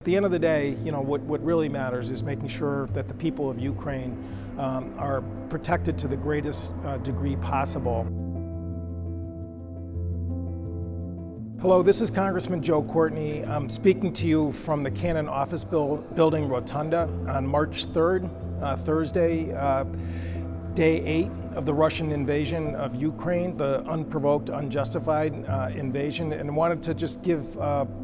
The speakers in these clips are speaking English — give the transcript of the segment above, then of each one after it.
At the end of the day, what really matters is making sure that the people of Ukraine are protected to the greatest degree possible. Hello, this is Congressman Joe Courtney. I'm speaking to you from the Cannon Office Building Rotunda on March 3rd, Thursday, day 8 of the Russian invasion of Ukraine, the unprovoked, unjustified invasion, and wanted to just give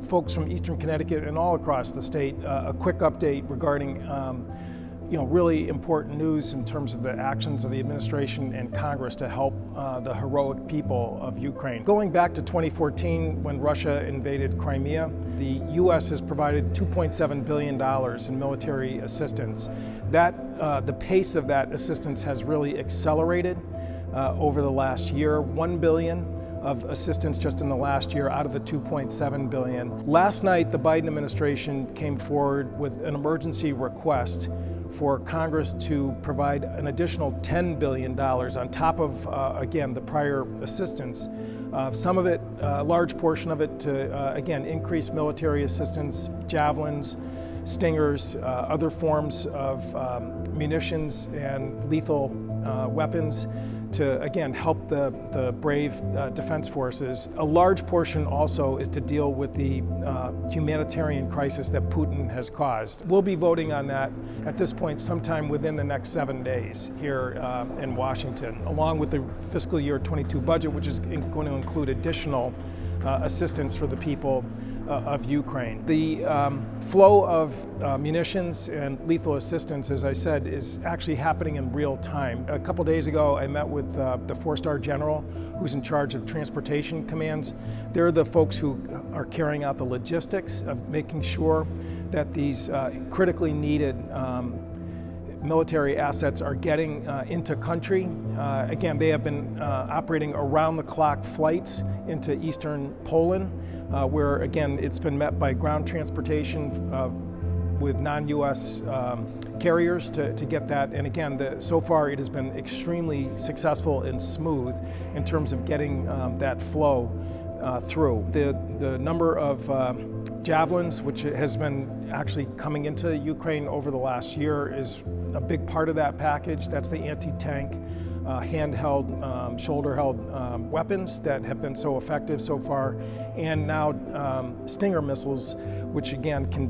folks from Eastern Connecticut and all across the state a quick update regarding really important news in terms of the actions of the administration and Congress to help the heroic people of Ukraine. Going back to 2014, when Russia invaded Crimea, the U.S. has provided $2.7 billion in military assistance. The pace of that assistance has really accelerated over the last year. $1 billion of assistance just in the last year out of the $2.7 billion. Last night, the Biden administration came forward with an emergency request for Congress to provide an additional $10 billion on top of, again, the prior assistance. Some of it, a large portion of it, to, again, increase military assistance, javelins, stingers, other forms of munitions and lethal weapons to, again, help the brave defense forces. A large portion also is to deal with the humanitarian crisis that Putin has caused. We'll be voting on that at this point sometime within the next 7 days here in Washington, along with the fiscal year 22 budget, which is going to include additional assistance for the people of Ukraine. The flow of munitions and lethal assistance, as I said, is actually happening in real time. A couple days ago, I met with the 4-star general who's in charge of transportation commands. They're the folks who are carrying out the logistics of making sure that these critically needed military assets are getting into country. Again, they have been operating around-the-clock flights into eastern Poland, where, again, it's been met by ground transportation with non-U.S. carriers to get that. And again, so far it has been extremely successful and smooth in terms of getting that flow through. The number of javelins, which has been actually coming into Ukraine over the last year, is a big part of that package. That's the anti-tank, handheld, shoulder-held weapons that have been so effective so far, and now Stinger missiles, which again can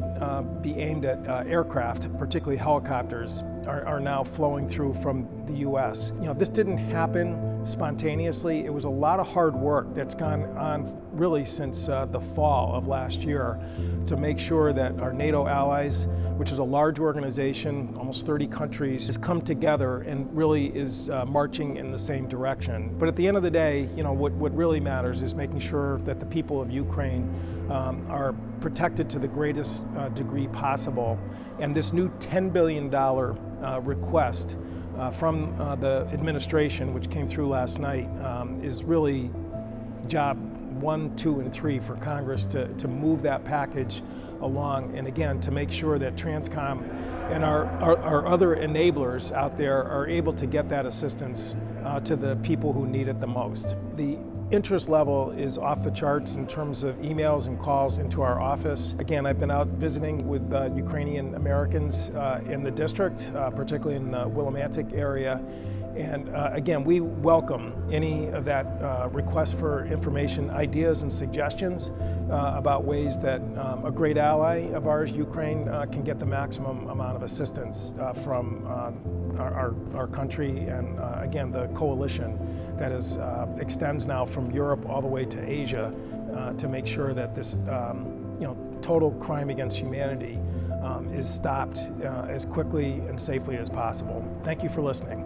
be aimed at aircraft, particularly helicopters, are now flowing through from the U.S. This didn't happen spontaneously. It was a lot of hard work that's gone on really since the fall of last year to make sure that our NATO allies, which is a large organization, almost 30 countries, has come together and really is marching in the same direction. But at the end of the day, what really matters is making sure that the people of Ukraine are protected to the greatest degree possible. And this new $10 billion request from the administration, which came through last night, is really job 1, 2, and 3 for Congress to move that package along, and again, to make sure that Transcom and our other enablers out there are able to get that assistance to the people who need it the most. The interest level is off the charts in terms of emails and calls into our office. Again, I've been out visiting with Ukrainian Americans in the district, particularly in the Willimantic area. And again, we welcome any of that request for information, ideas, and suggestions about ways that a great ally of ours, Ukraine, can get the maximum amount of assistance from our country and, again, the coalition that extends now from Europe all the way to Asia to make sure that this total crime against humanity is stopped as quickly and safely as possible. Thank you for listening.